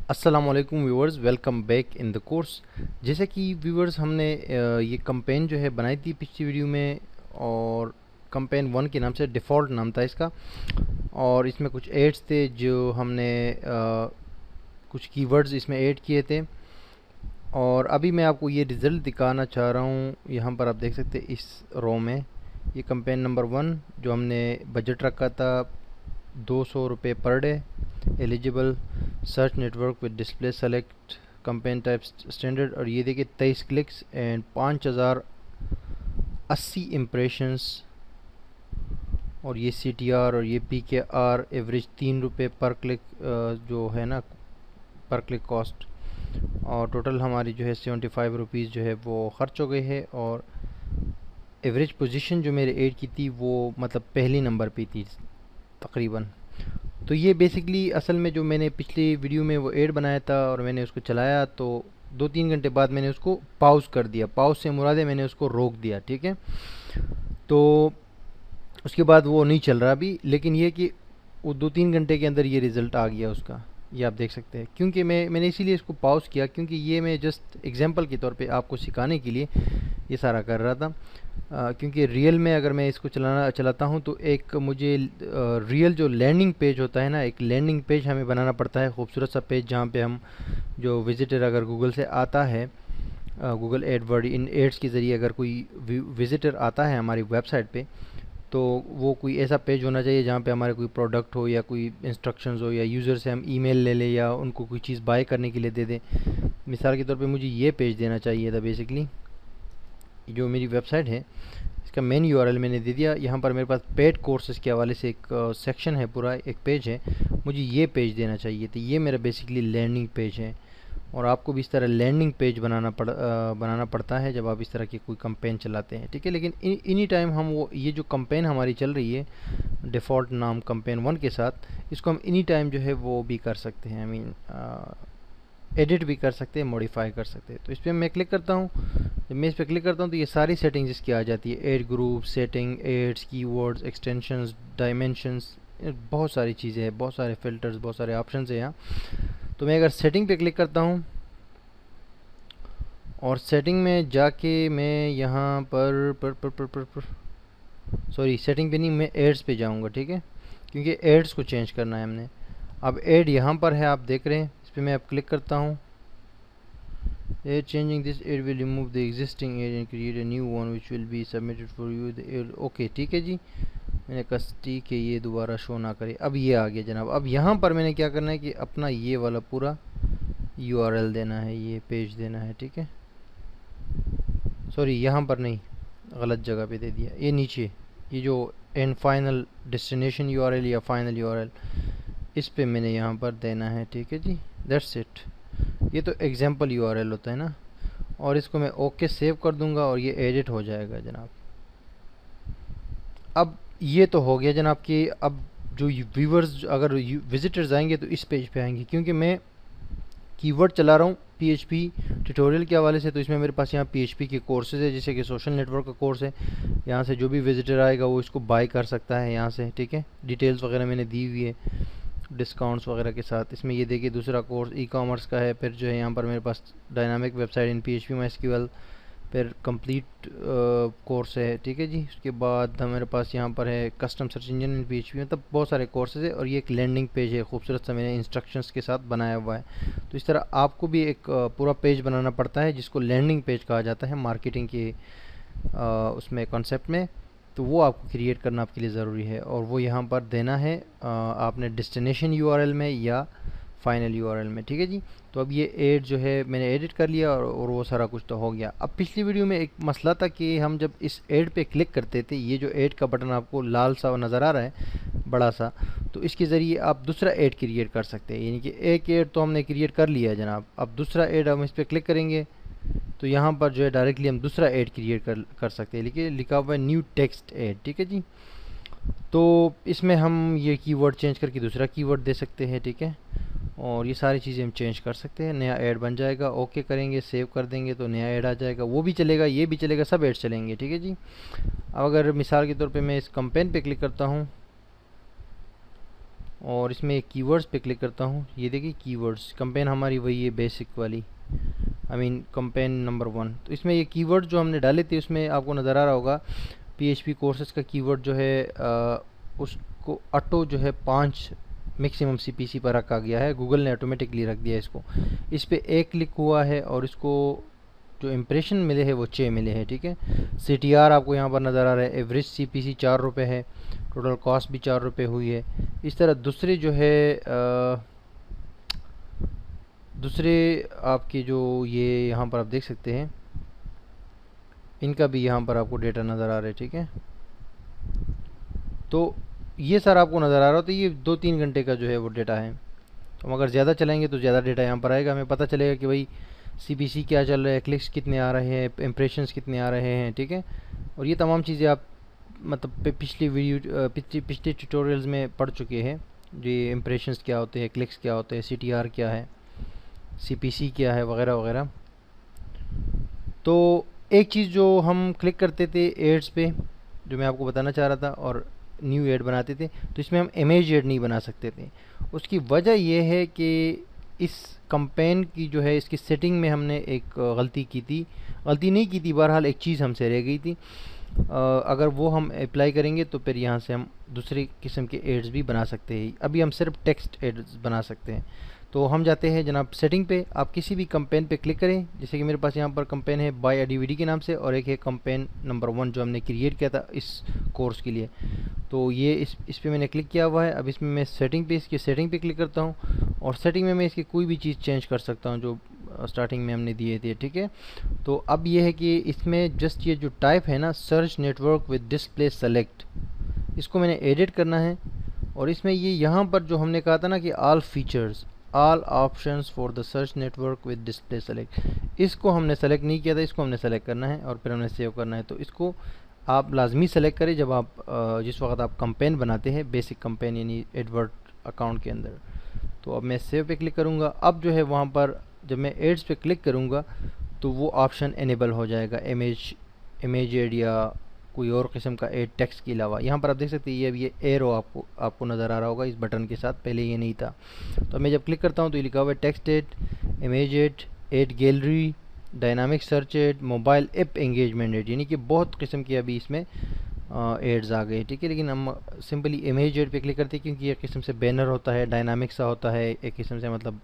अस्सलाम वालेकुम viewers, welcome back in the course. जैसे कि व्यूवर्स हमने ये कैंपेन जो है बनाई थी पिछली वीडियो में, और कैंपेन 1 के नाम से, डिफ़ॉल्ट नाम था इसका। और इसमें कुछ एड्स थे जो हमने कुछ कीवर्ड्स इसमें ऐड किए थे। और अभी मैं आपको ये रिज़ल्ट दिखाना चाह रहा हूँ। यहाँ पर आप देख सकते हैं इस रो में, ये कैंपेन नंबर 1 जो हमने बजट रखा था 200 रुपये per day, eligible, search network with display select, campaign type standard. और ये देखिए 23 क्लिक्स एंड 5080 इम्प्रेशंस। और ये CTR और ये PKR एवरेज 3 रुपये पर क्लिक जो है ना, पर क्लिक कॉस्ट। और टोटल हमारी जो है 75 रुपीज़ जो है वो ख़र्च हो गई है। और एवरेज पोजीशन जो मेरे ऐड की थी वो मतलब पहली नंबर पे थी तकरीबन। तो ये बेसिकली असल में जो मैंने पिछली वीडियो में वो ऐड बनाया था और मैंने उसको चलाया, तो 2-3 घंटे बाद मैंने उसको पॉज कर दिया। पॉज से मुराद है मैंने उसको रोक दिया, ठीक है। तो उसके बाद वो नहीं चल रहा अभी, लेकिन ये कि वो 2-3 घंटे के अंदर ये रिज़ल्ट आ गया उसका, ये आप देख सकते हैं। क्योंकि मैंने इसीलिए इसको पॉज किया, क्योंकि ये मैं जस्ट एग्जांपल के तौर पे आपको सिखाने के लिए ये सारा कर रहा था। क्योंकि रियल में अगर मैं इसको चलाता हूँ तो एक मुझे रियल जो लैंडिंग पेज होता है ना, एक लैंडिंग पेज हमें बनाना पड़ता है, खूबसूरत सा पेज, जहाँ पे हम जो विज़िटर अगर गूगल से आता है, गूगल एडवर्ड इन एड्स के ज़रिए अगर कोई विज़िटर आता है हमारी वेबसाइट पे, तो वो कोई ऐसा पेज होना चाहिए जहाँ पे हमारे कोई प्रोडक्ट हो या कोई इंस्ट्रक्शंस हो, या यूज़र से हम ईमेल ले लें या उनको कोई चीज़ बाय करने के लिए दे दें। मिसाल के तौर पे मुझे ये पेज देना चाहिए था। बेसिकली जो मेरी वेबसाइट है इसका मेन यूआरएल मैंने दे दिया। यहाँ पर मेरे पास पेड कोर्सेज़ के हवाले से एक सेक्शन है, पूरा एक पेज है, मुझे ये पेज देना चाहिए। तो ये मेरा बेसिकली लैंडिंग पेज है। और आपको भी इस तरह लैंडिंग पेज बनाना पड़ता है जब आप इस तरह की कोई कैंपेन चलाते हैं, ठीक है। लेकिन इनी टाइम हम वो ये जो कैंपेन हमारी चल रही है डिफ़ॉल्ट नाम कैंपेन 1 के साथ, इसको हम इनी टाइम जो है वो भी कर सकते हैं, आई मीन एडिट भी कर सकते हैं, मॉडिफाई कर सकते हैं। तो इस पर मैं क्लिक करता हूँ। जब मैं इस पर क्लिक करता हूँ तो ये सारी सेटिंग्स इसकी आ जाती है, ad group setting, ads, keywords, extensions, dimensions, बहुत सारी चीज़ें हैं, बहुत सारे फ़िल्टर्स, बहुत सारे ऑप्शन है यहाँ। तो मैं अगर सेटिंग पे क्लिक करता हूँ और सेटिंग में जाके मैं यहाँ पर सॉरी, सेटिंग पे नहीं, मैं एड्स पे जाऊँगा, ठीक है, क्योंकि एड्स को चेंज करना है हमने। अब एड यहाँ पर है, आप देख रहे हैं, इस पर मैं अब क्लिक करता हूँ। Ad changing this ad will remove the existing ad and create a new one which will be submitted for you the ad. Okay, ठीक है जी, मैंने कहा ठीक है, ये दोबारा शो ना करे। अब ये आ गया जनाब। अब यहाँ पर मैंने क्या करना है कि अपना ये वाला पूरा यूआरएल देना है, ये पेज देना है, ठीक है। सॉरी, यहाँ पर नहीं, गलत जगह पे दे दिया। ये नीचे, ये जो एंड फाइनल डेस्टिनेशन यूआरएल या फाइनल यूआरएल, इस पे मैंने यहाँ पर देना है, ठीक है जी, दैट्स इट। ये तो एग्जाम्पल यूआरएल होता है ना। और इसको मैं ओके सेव कर दूंगा और ये एडिट हो जाएगा जनाब। अब ये तो हो गया जनाब कि अब जो व्यूवर्स अगर विजिटर्स आएंगे तो इस पेज पे आएंगे, क्योंकि मैं कीवर्ड चला रहा हूँ PHP ट्यूटोरियल के हवाले से। तो इसमें मेरे पास यहाँ PHP के कोर्सेज है, जैसे कि सोशल नेटवर्क का कोर्स है। यहाँ से जो भी विजिटर आएगा वो इसको बाय कर सकता है यहाँ से, ठीक है। डिटेल्स वगैरह मैंने दी हुई है डिस्काउंट्स वगैरह के साथ। इसमें ये देखिए दूसरा कोर्स ई-कॉमर्स का है। फिर जो है यहाँ पर मेरे पास डायनामिक वेबसाइट इन PHP MySQL, फिर कंप्लीट कोर्स है, ठीक है जी। उसके बाद मेरे पास यहाँ पर है कस्टम सर्च इंजन इन PHP, मतलब बहुत सारे कोर्सेज है। और ये एक लैंडिंग पेज है, खूबसूरत सा मैंने इंस्ट्रक्शंस के साथ बनाया हुआ है। तो इस तरह आपको भी एक पूरा पेज बनाना पड़ता है जिसको लैंडिंग पेज कहा जाता है मार्केटिंग के उसमें कॉन्सेप्ट में। तो वो आपको क्रिएट करना आपके लिए ज़रूरी है, और वो यहाँ पर देना है आपने डेस्टिनेशन यूआरएल में या फाइनल यूआरएल में, ठीक है जी। तो अब ये एड जो है मैंने एडिट कर लिया और वो सारा कुछ तो हो गया। अब पिछली वीडियो में एक मसला था कि हम जब इस एड पे क्लिक करते थे, ये जो एड का बटन आपको लाल सा नज़र आ रहा है बड़ा सा, तो इसके ज़रिए आप दूसरा एड क्रिएट कर सकते हैं। यानी कि एक एड तो हमने क्रिएट कर लिया है जनाब, अब दूसरा एड हम इस पर क्लिक करेंगे तो यहाँ पर जो है डायरेक्टली हम दूसरा ऐड क्रिएट कर सकते हैं। लिखिए, लिखा हुआ है न्यू टेक्स्ट ऐड, ठीक है जी। तो इसमें हम ये कीवर्ड चेंज करके दूसरा कीवर्ड दे सकते हैं, ठीक है। और ये सारी चीज़ें हम चेंज कर सकते हैं। नया ऐड बन जाएगा, ओके करेंगे, सेव कर देंगे तो नया ऐड आ जाएगा, वो भी चलेगा, ये भी चलेगा, सब ऐड चलेंगे, ठीक है जी। अब अगर मिसाल के तौर पे मैं इस कैंपेन पे क्लिक करता हूँ और इसमें कीवर्ड्स पे क्लिक करता हूँ। ये देखिए कीवर्ड्स, कंपेन हमारी वही है बेसिक वाली, कंपेन नंबर 1। तो इसमें ये कीवर्ड जो हमने डाले थे उसमें आपको नज़र आ रहा होगा PHP कोर्सेज का कीवर्ड जो है उसको ऑटो जो है 5 मैक्सिमम CPC पर रखा गया है, गूगल ने ऑटोमेटिकली रख दिया है इसको। इस पर 1 क्लिक हुआ है और इसको जो इम्प्रेशन मिले हैं वो 6 मिले हैं, ठीक है। CTR आपको यहाँ पर नज़र आ रहा है, एवरेज CPC 4 रुपये है, टोटल कॉस्ट भी 4 रुपये हुई है। इस तरह दूसरे जो है दूसरे आपके जो ये यहाँ पर आप देख सकते हैं, इनका भी यहाँ पर आपको डेटा नज़र आ रहा है, ठीक है। तो ये सर आपको नज़र आ रहा हो, तो ये 2-3 घंटे का जो है वो डेटा है। तो हम अगर ज़्यादा चलाएंगे तो ज़्यादा डेटा यहाँ पर आएगा, हमें पता चलेगा कि भाई CPC क्या चल रहा है, क्लिक्स कितने आ रहे हैं, इम्प्रेशंस कितने आ रहे हैं, ठीक है। और ये तमाम चीज़ें आप मतलब पिछले ट्यूटोरियल्स में पढ़ चुके हैं, ये इम्प्रेशंस क्या होते हैं, क्लिक्स क्या होते हैं, CTR क्या है, CPC क्या है, वगैरह वगैरह। तो एक चीज़ जो हम क्लिक करते थे एड्स पे, जो मैं आपको बताना चाह रहा था, और न्यू एड बनाते थे, तो इसमें हम इमेज एड नहीं बना सकते थे। उसकी वजह यह है कि इस कंपेन की जो है इसकी सेटिंग में हमने एक गलती की थी, गलती नहीं की थी, बहरहाल एक चीज़ हमसे रह गई थी। अगर वो हम अप्लाई करेंगे तो फिर यहाँ से हम दूसरी किस्म के एड्स भी बना सकते हैं। अभी हम सिर्फ टेक्स्ट एड्स बना सकते हैं। तो हम जाते हैं जनाब सेटिंग पे, आप किसी भी कंपेन पे क्लिक करें, जैसे कि मेरे पास यहाँ पर कंपेन है बाय अ DVD के नाम से, और एक है कंपेन नंबर 1 जो हमने क्रिएट किया था इस कोर्स के लिए। तो ये इस पे मैंने क्लिक किया हुआ है। अब इसमें मैं सेटिंग पे, इसकी सेटिंग पे क्लिक करता हूँ, और सेटिंग में मैं इसकी कोई भी चीज़ चेंज कर सकता हूँ जो स्टार्टिंग में हमने दिए थे, ठीक है। तो अब ये है कि इसमें जस्ट ये जो टाइप है ना, search network with display select, इसको मैंने एडिट करना है। और इसमें ये यहाँ पर जो हमने कहा था ना कि all features, all options for the search network with display select, इसको हमने सेलेक्ट नहीं किया था, इसको हमने सेलेक्ट करना है और फिर हमने सेव करना है। तो इसको आप लाजमी सेलेक्ट करें जब आप जिस वक्त आप कंपेन बनाते हैं, बेसिक कंपेन यानी एडवर्ड अकाउंट के अंदर। तो अब मैं सेव पे क्लिक करूँगा। अब जो है वहाँ पर जब मैं एड्स पे क्लिक करूँगा तो वो ऑप्शन इनेबल हो जाएगा, इमेज एड या कोई और किस्म का एड टेक्स्ट के अलावा। यहाँ पर आप देख सकते हैं ये एरो आपको नज़र आ रहा होगा इस बटन के साथ, पहले ये नहीं था। तो मैं जब क्लिक करता हूँ तो ये लिखा हुआ है text ad, image ad gallery, dynamic search ad, mobile app engagement ad, यानी कि बहुत किस्म की अभी इसमें एड्स आ गए, ठीक है। लेकिन हम सिंपली इमेज एड पे क्लिक करते हैं क्योंकि एक किस्म से बैनर होता है, डायनामिक सा होता है, एक किस्म से मतलब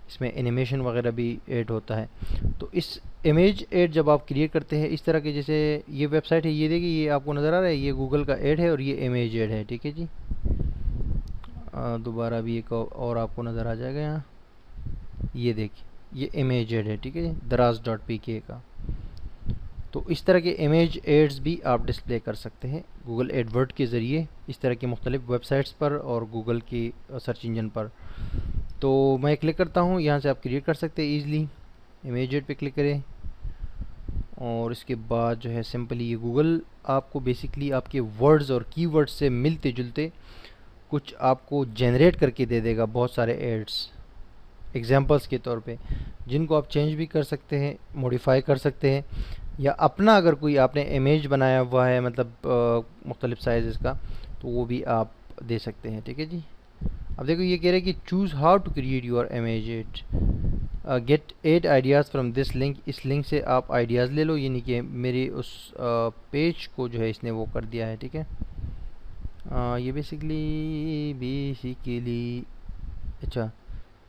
इसमें एनिमेशन वगैरह भी ऐड होता है। तो इस इमेज ऐड जब आप क्रिएट करते हैं इस तरह के, जैसे ये वेबसाइट है, ये देखिए ये आपको नज़र आ रहा है, ये गूगल का ऐड है और ये इमेज ऐड है, ठीक है जी। दोबारा भी एक और आपको नज़र आ जाएगा यहाँ, ये देखिए ये इमेज ऐड है, ठीक है जी, दराज.pk का। तो इस तरह के इमेज एड्स भी आप डिस्प्ले कर सकते हैं गूगल एडवर्ड के ज़रिए इस तरह की मुख्तलिफ वेबसाइट्स पर और गूगल की सर्च इंजन पर। तो मैं क्लिक करता हूँ, यहाँ से आप क्रिएट कर सकते हैं ईज़िली। इमेज एड पे क्लिक करें और इसके बाद जो है सिंपली ये गूगल आपको बेसिकली आपके वर्ड्स और कीवर्ड्स से मिलते जुलते कुछ आपको जनरेट करके दे देगा, बहुत सारे एड्स एग्जांपल्स के तौर पे, जिनको आप चेंज भी कर सकते हैं, मॉडिफाई कर सकते हैं, या अपना अगर कोई आपने इमेज बनाया हुआ है मतलब मुख्तलिफ साइज़ का, तो वो भी आप दे सकते हैं, ठीक है जी। अब देखो ये कह रहे हैं कि choose how to create your image ad, get 8 ideas from this link, इस लिंक से आप आइडियाज़ ले लो, यानी कि मेरे उस पेज को जो है इसने वो कर दिया है, ठीक है। ये बेसिकली अच्छा,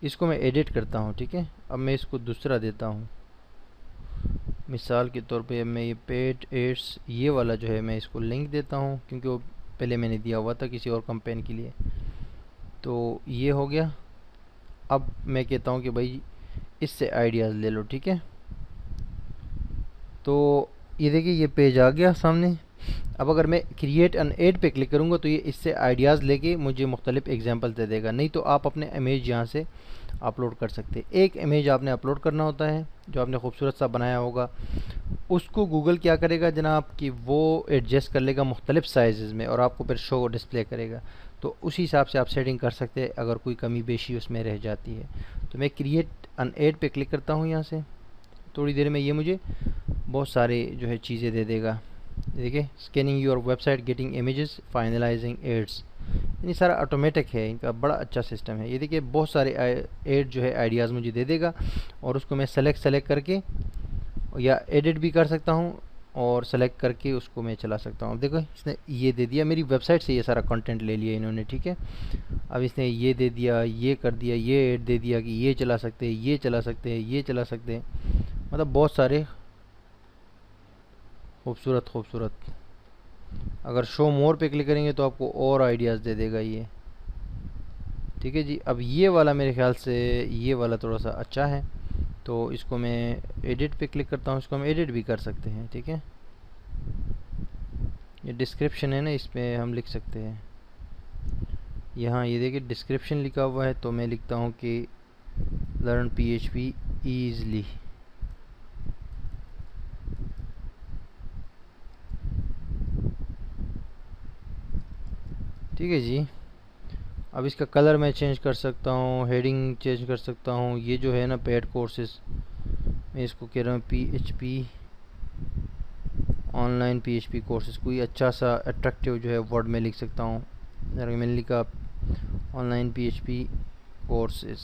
इसको मैं एडिट करता हूँ, ठीक है। अब मैं इसको दूसरा देता हूँ, मिसाल के तौर पे मैं ये पेड एड्स ये वाला जो है मैं इसको लिंक देता हूँ, क्योंकि वो पहले मैंने दिया हुआ था किसी और कंपेन के लिए। तो ये हो गया। अब मैं कहता हूँ कि भाई इससे आइडियाज़ ले लो, ठीक है। तो ये देखिए ये पेज आ गया सामने। अब अगर मैं क्रिएट एन एड पे क्लिक करूँगा तो ये इससे आइडियाज़ लेके मुझे मुख्तलिफ एग्जांपल दे देगा। नहीं तो आप अपने इमेज यहाँ से अपलोड कर सकते हैं। एक इमेज आपने अपलोड करना होता है जो आपने खूबसूरत सा बनाया होगा, उसको गूगल क्या करेगा जनाब कि वो एडजस्ट कर लेगा मुख्तलिफ साइज़ में और आपको फिर शो डिस्प्ले करेगा। तो उसी हिसाब से आप सेटिंग कर सकते हैं अगर कोई कमी बेशी उसमें रह जाती है। तो मैं क्रिएट एन एड पे क्लिक करता हूँ यहाँ से, थोड़ी देर में ये मुझे बहुत सारे जो है चीज़ें दे देगा। देखिए scanning your website, getting images, finalising ads, यानी सारा ऑटोमेटिक है, इनका बड़ा अच्छा सिस्टम है। ये देखिए बहुत सारे ऐड जो है आइडियाज़ मुझे दे देगा और उसको मैं सेलेक्ट करके या एडिट भी कर सकता हूँ और सेलेक्ट करके उसको मैं चला सकता हूँ। अब देखो इसने ये दे दिया, मेरी वेबसाइट से ये सारा कंटेंट ले लिया इन्होंने, ठीक है। अब इसने ये दे दिया, ये कर दिया, ये ऐड दे दिया कि ये चला सकते हैं, ये चला सकते हैं, ये चला सकते हैं, मतलब बहुत सारे खूबसूरत खूबसूरत। अगर शो मोर पे क्लिक करेंगे तो आपको और आइडियाज़ दे देगा ये, ठीक है जी। अब ये वाला मेरे ख्याल से ये वाला थोड़ा सा अच्छा है, तो इसको मैं एडिट पे क्लिक करता हूँ, इसको हम एडिट भी कर सकते हैं, ठीक है। ये डिस्क्रिप्शन है ना, इसमें हम लिख सकते हैं। यहाँ ये देखिए डिस्क्रिप्शन लिखा हुआ है, तो मैं लिखता हूँ कि लर्न PHP ईज़ली, ठीक है जी। अब इसका कलर मैं चेंज कर सकता हूँ, हेडिंग चेंज कर सकता हूँ। ये जो है ना पेड कोर्सेज, मैं इसको कह रहा हूँ PHP ऑनलाइन PHP कोर्सेज। कोई अच्छा सा अट्रैक्टिव जो है वर्ड में लिख सकता हूँ, मैंने लिखा ऑनलाइन PHP कोर्सेज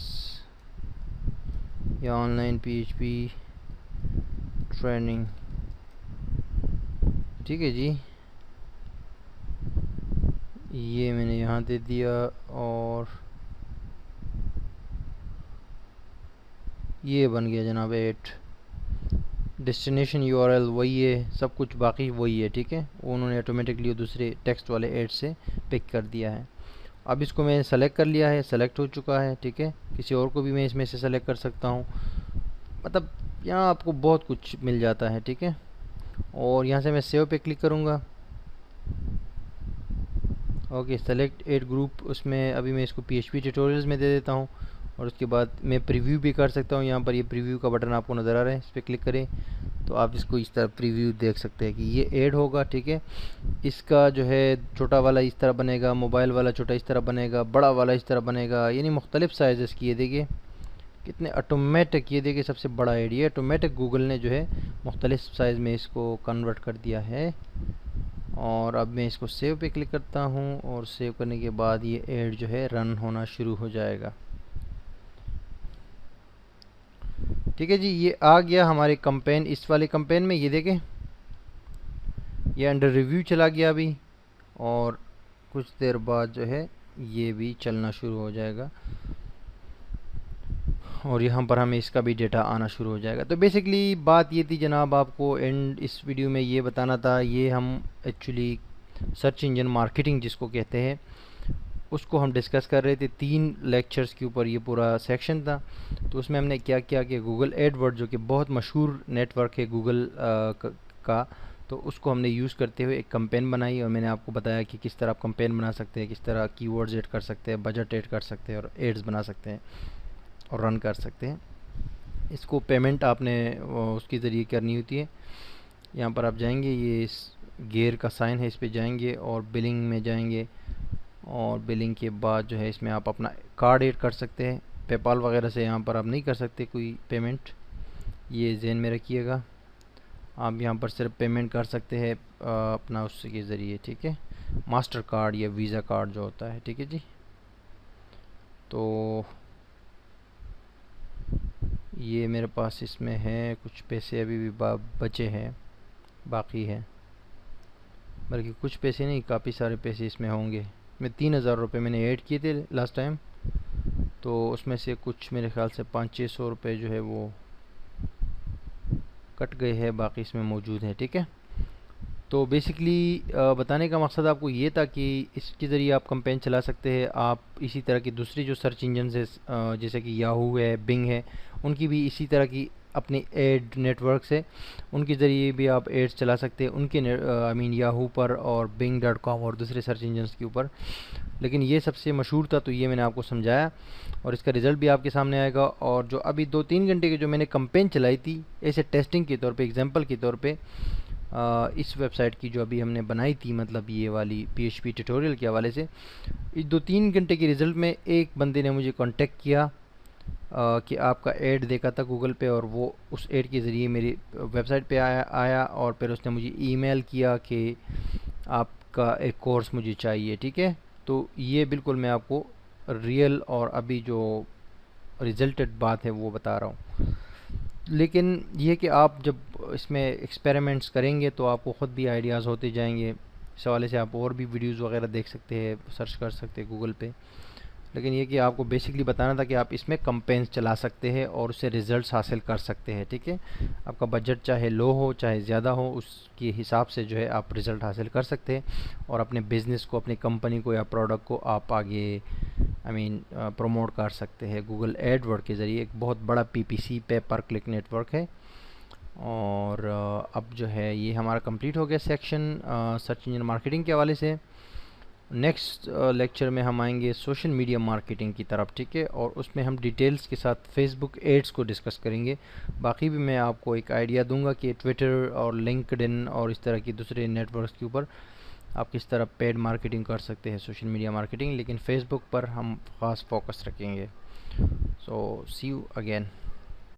या ऑनलाइन PHP ट्रेनिंग, ठीक है जी। ये मैंने यहाँ दे दिया और ये बन गया जनाब 8। डेस्टिनेशन URL वही है, सब कुछ बाकी वही है, ठीक है। उन्होंने ऑटोमेटिकली दूसरे टेक्स्ट वाले ऐड से पिक कर दिया है। अब इसको मैंने सेलेक्ट कर लिया है, सेलेक्ट हो चुका है, ठीक है। किसी और को भी मैं इसमें से सेलेक्ट कर सकता हूँ, मतलब यहाँ आपको बहुत कुछ मिल जाता है, ठीक है। और यहाँ से मैं सेव पे क्लिक करूँगा। ओके, सेलेक्ट एड ग्रुप, उसमें अभी मैं इसको PHP ट्यूटोरियल्स में दे देता हूँ और उसके बाद मैं प्रीव्यू भी कर सकता हूँ। यहाँ पर ये प्रीव्यू का बटन आपको नज़र आ रहा है, इस पर क्लिक करें तो आप इसको इस तरह प्रीव्यू देख सकते हैं कि ये ऐड होगा, ठीक है। इसका जो है छोटा वाला इस तरह बनेगा, मोबाइल वाला छोटा इस तरह बनेगा, बड़ा वाला इस तरह बनेगा, यानी मुख्तलिफ साइज़ की। ये देखिए कितने ऑटोमेटिक, ये देखिए सबसे बड़ा ऐड, ये ऑटोमेटिक गूगल ने जो है मुख्तलिफ साइज़ में इसको कन्वर्ट कर दिया है। और अब मैं इसको सेव पे क्लिक करता हूँ और सेव करने के बाद ये ऐड जो है रन होना शुरू हो जाएगा, ठीक है जी। ये आ गया हमारे कैंपेन, इस वाले कैंपेन में ये देखें ये अंडर रिव्यू चला गया अभी, और कुछ देर बाद जो है ये भी चलना शुरू हो जाएगा और यहाँ पर हमें इसका भी डेटा आना शुरू हो जाएगा। तो बेसिकली बात ये थी जनाब, आपको एंड इस वीडियो में ये बताना था। ये हम एक्चुअली सर्च इंजन मार्केटिंग जिसको कहते हैं उसको हम डिस्कस कर रहे थे, 3 लेक्चर्स के ऊपर ये पूरा सेक्शन था। तो उसमें हमने क्या किया कि गूगल एडवर्ड जो कि बहुत मशहूर नेटवर्क है गूगल का, तो उसको हमने यूज़ करते हुए एक कैंपेन बनाई और मैंने आपको बताया कि किस तरह आप कैंपेन बना सकते हैं, किस तरह कीवर्ड्स ऐड कर सकते हैं, बजट ऐड कर सकते हैं और एड्स बना सकते हैं और रन कर सकते हैं। इसको पेमेंट आपने उसके ज़रिए करनी होती है। यहाँ पर आप जाएंगे, ये इस गेयर का साइन है, इस पर जाएंगे और बिलिंग में जाएंगे और बिलिंग के बाद जो है इसमें आप अपना कार्ड ऐड कर सकते हैं। पेपाल वगैरह से यहाँ पर आप नहीं कर सकते कोई पेमेंट, ये ज़हन में रखिएगा। आप यहाँ पर सिर्फ पेमेंट कर सकते हैं अपना उसके ज़रिए, ठीक है, मास्टर कार्ड या वीज़ा कार्ड जो होता है, ठीक है जी। तो ये मेरे पास इसमें है कुछ पैसे अभी भी बचे हैं, बाकी है, बल्कि कुछ पैसे नहीं काफ़ी सारे पैसे इसमें होंगे। मैं 3000 रुपये मैंने ऐड किए थे लास्ट टाइम, तो उसमें से कुछ मेरे ख्याल से 500-600 रुपये जो है वो कट गए हैं, बाकी इसमें मौजूद है, ठीक है। तो बेसिकली बताने का मकसद आपको ये था कि इसके ज़रिए आप कैंपेन चला सकते हैं। आप इसी तरह की दूसरी जो सर्च इंजन है जैसे कि याहू है, बिंग है, उनकी भी इसी तरह की अपनी एड नेटवर्क्स है, उनके ज़रिए भी आप एड्स चला सकते हैं उनके याहू पर और bing.com और दूसरे सर्च इंजन्स के ऊपर। लेकिन ये सबसे मशहूर था तो ये मैंने आपको समझाया और इसका रिज़ल्ट भी आपके सामने आएगा। और जो अभी 2-3 घंटे की जो मैंने कैंपेन चलाई थी ऐसे टेस्टिंग के तौर पे, एग्जांपल के तौर पे, इस वेबसाइट की जो अभी हमने बनाई थी, मतलब ये वाली PHP ट्यूटोरियल के हवाले से, इस 2-3 घंटे के रिज़ल्ट में एक बंदे ने मुझे कांटेक्ट किया कि आपका ऐड देखा था गूगल पे और वो उस ऐड के ज़रिए मेरी वेबसाइट पे आया और फिर उसने मुझे ईमेल किया कि आपका एक कोर्स मुझे चाहिए, ठीक है। तो ये बिल्कुल मैं आपको रियल और अभी जो रिजल्टेड बात है वो बता रहा हूँ। लेकिन ये कि आप जब इसमें एक्सपेरिमेंट्स करेंगे तो आपको ख़ुद भी आइडियाज़ होते जाएंगे। इस हवाले से आप और भी वीडियोज़ वगैरह देख सकते हैं, सर्च कर सकते हैं गूगल पे। लेकिन ये कि आपको बेसिकली बताना था कि आप इसमें कैंपेन्स चला सकते हैं और उससे रिज़ल्ट्स हासिल कर सकते हैं। ठीक है, आपका बजट चाहे लो हो चाहे ज़्यादा हो, उसके हिसाब से जो है आप रिज़ल्ट हासिल कर सकते हैं और अपने बिज़नेस को, अपनी कंपनी को या प्रोडक्ट को आप आगे प्रमोट कर सकते हैं गूगल एडवर्ड के ज़रिए। एक बहुत बड़ा पीपीसी पे पर क्लिक नेटवर्क है। और अब जो है ये हमारा कंप्लीट हो गया सेक्शन सर्च इंजन मार्केटिंग के हवाले से। नेक्स्ट लेक्चर में हम आएंगे सोशल मीडिया मार्केटिंग की तरफ। ठीक है, और उसमें हम डिटेल्स के साथ फेसबुक एड्स को डिस्कस करेंगे। बाकी भी मैं आपको एक आइडिया दूंगा कि ट्विटर और लिंक्डइन और इस तरह की दूसरे नेटवर्क्स के ऊपर आप किस तरह पेड मार्केटिंग कर सकते हैं, सोशल मीडिया मार्केटिंग। लेकिन फेसबुक पर हम ख़ास फोकस रखेंगे। सो सी यू अगेन।